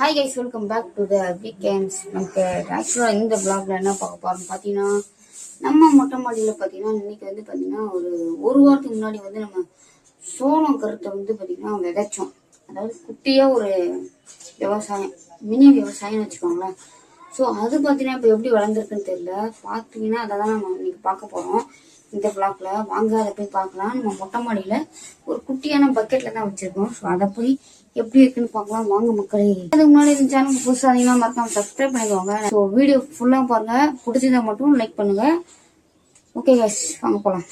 Hi guys, welcome back to the weekends. நமக்கு ஆக்சுவலாக இந்த பிளாக்ல என்ன பார்க்க போகிறோம்னு பார்த்தீங்கன்னா, நம்ம மொட்டை மாடியில் பார்த்தீங்கன்னா இன்னைக்கு வந்து பார்த்தீங்கன்னா ஒரு வாரத்துக்கு முன்னாடி வந்து நம்ம சோளம் கருத்தை வந்து பார்த்தீங்கன்னா விதைச்சோம். அதாவது குட்டியாக ஒரு விவசாயம், மினி விவசாயம்னு வச்சுக்கோங்களேன். ஸோ அது பார்த்தீங்கன்னா இப்போ எப்படி வளர்ந்துருக்குன்னு தெரியல. பார்த்தீங்கன்னா அதை தான் நம்ம இன்னைக்கு பார்க்க போகிறோம் இந்த பிளாக்ல. வாங்க அதை போய் பார்க்கலாம். நம்ம மொட்டை மாடியில் ஒரு குட்டியான பக்கெட்டில் தான் வச்சுருக்கோம். ஸோ அதை போய் எப்படி இருக்குன்னு பார்க்கலாம் வாங்க மக்களே. அதுக்கு முன்னாடி இந்த சேனலுக்கு புதுசாக இருந்தீங்கன்னா மறக்காம சப்ஸ்கிரைப் பண்ணிக்கோங்க. ஸோ வீடியோ ஃபுல்லாக பாருங்க, பிடிச்சதை மட்டும் லைக் பண்ணுங்க. ஓகே கைஸ், வாங்க போகலாம்.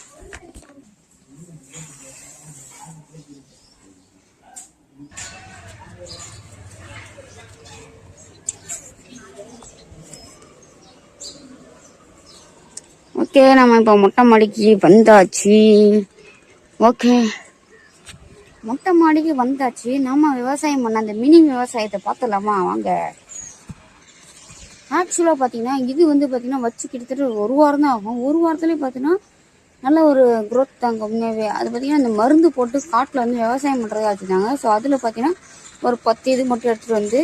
ஓகே, நம்ம இப்போ மொட்டை மாடிக்கு வந்தாச்சு. ஓகே, மொட்டை மாடிக்கு வந்தாச்சு. நம்ம விவசாயம் பண்ண அந்த மினி விவசாயத்தை பார்த்துடலாமா வாங்க. ஆக்சுவலாக பார்த்தீங்கன்னா இது வந்து பார்த்தீங்கன்னா வச்சு கிட்டத்தட்ட ஒரு வாரம் தான் ஆகும். ஒரு வாரத்துலேயே பார்த்தீங்கன்னா நல்ல ஒரு க்ரோத் தாங்க உண்மையாகவே. அது பார்த்தீங்கன்னா இந்த மருந்து போட்டு காட்டில் வந்து விவசாயம் பண்ணுறதா வச்சுருந்தாங்க. ஸோ அதில் பார்த்தீங்கன்னா ஒரு 10 இது மட்டும் எடுத்துகிட்டு வந்து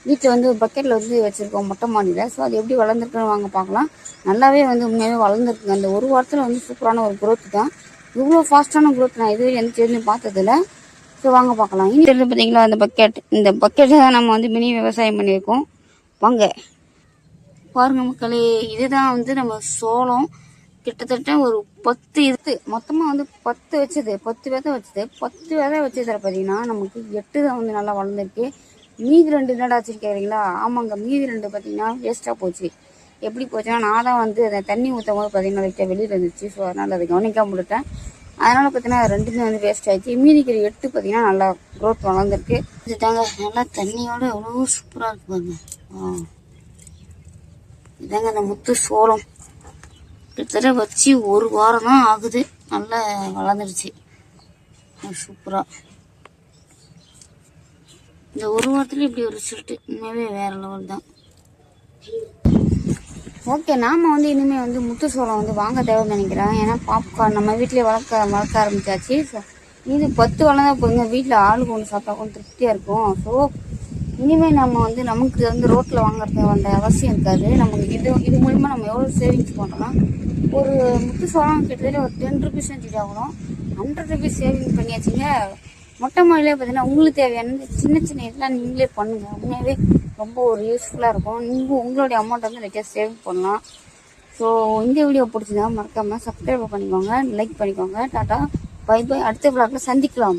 வீட்டில் வந்து ஒரு பக்கெட்டில் வந்து வச்சுருக்கோம் மொட்டை மாடியில். ஸோ அது எப்படி வளர்ந்துருக்குன்னு வாங்க பார்க்கலாம். நல்லாவே வந்து உண்மையாகவே வளர்ந்துருக்குங்க. அந்த ஒரு வாரத்தில் வந்து சூப்பரான ஒரு க்ரோத் தான். இவ்வளோ ஃபாஸ்ட்டான க்ரோத் நான் இதுவரை எந்த செடியும் பார்த்ததில்ல. ஸோ வாங்க பார்க்கலாம். இனி தெரிஞ்சு பார்த்தீங்களா அந்த இந்த பக்கெட்டை தான் நம்ம வந்து மினி விவசாயம் பண்ணியிருக்கோம். வாங்க பாருங்க மக்களே, இதுதான் வந்து நம்ம சோளம். கிட்டத்தட்ட ஒரு 10 இது மொத்தமாக வந்து 10 வச்சது, 10 விதை வச்சது. 10 விதை வச்சதில் பார்த்தீங்கன்னா நமக்கு 8 தான் வந்து நல்லா வளர்ந்துருக்கு. மீதி 2 என்னடா வச்சுருக்கீங்களா? ஆமாங்க, மீதி 2 பார்த்தீங்கன்னா வேஸ்ட்டாக போச்சு. எப்படி போச்சுன்னா நான் தான் வந்து அதை தண்ணி ஊற்றும் போது பார்த்தீங்கன்னா லைட்டாக வெளியில் இருந்துச்சு. ஸோ அதனால் அதை கவனிக்காம விட்டுட்டேன். அதனால் பார்த்தீங்கன்னா 2மே வந்து வேஸ்ட் ஆகிடுச்சு. மீதிக்கிற 8 பார்த்தீங்கன்னா நல்லா க்ரோத் வளர்ந்துருக்கு. இது தாங்க நல்லா தண்ணியோட எவ்வளோ சூப்பராக இருக்கு பாருங்க. இதாங்க அந்த முத்து சோளம். கிட்டத்தட்ட வச்சு ஒரு வாரம் தான் ஆகுது. நல்லா வளர்ந்துடுச்சு சூப்பராக. இந்த ஒரு வாரத்துல இப்படி ஒரு ரிசல்ட் உண்மையாகவே வேற லெவல் தான். ஓகே, நாம் வந்து இனிமேல் வந்து முத்து சோளம் வந்து வாங்க தேவைன்னு நினைக்கிறேன். ஏன்னா பாப்கார்ன் நம்ம வீட்டிலே வளர்க்க ஆரம்பிச்சாச்சு. ஸோ இது 10 வளர்ந்தா போதுங்க, வீட்டில் ஆளுக்கு ஒன்று சாப்பிட்டா கொஞ்சம் திருப்தியாக இருக்கும். ஸோ இனிமேல் நம்ம வந்து நமக்கு வந்து ரோட்டில் வாங்குறது அந்த அவசியம் இருக்காது. நமக்கு இது மூலிமா நம்ம எவ்வளோ சேவிங்ஸ் பண்ணுறோம்னா ஒரு முத்து சோளம் கிட்டத்தட்ட ஒரு 10 ருபீஸ் ஆகணும். 100 ருபீஸ் சேவிங் பண்ணியாச்சுங்க. மொட்டை மாடியிலே பார்த்தீங்கன்னா உங்களுக்கு தேவையான சின்ன இதெல்லாம் நீங்களே பண்ணுங்கள். உண்மையாகவே ரொம்ப ஒரு யூஸ்ஃபுல்லாக இருக்கும். நீங்கள் உங்களுடைய அமௌண்ட் வந்து நிறைய சேவ் பண்ணலாம். ஸோ இந்த வீடியோ பிடிச்சிருந்தா மறக்காமல் சப்ஸ்கிரைப் பண்ணிக்கோங்க, லைக் பண்ணிக்கோங்க. Tata bye bye. அடுத்த விளாக்ல சந்திக்கலாம்.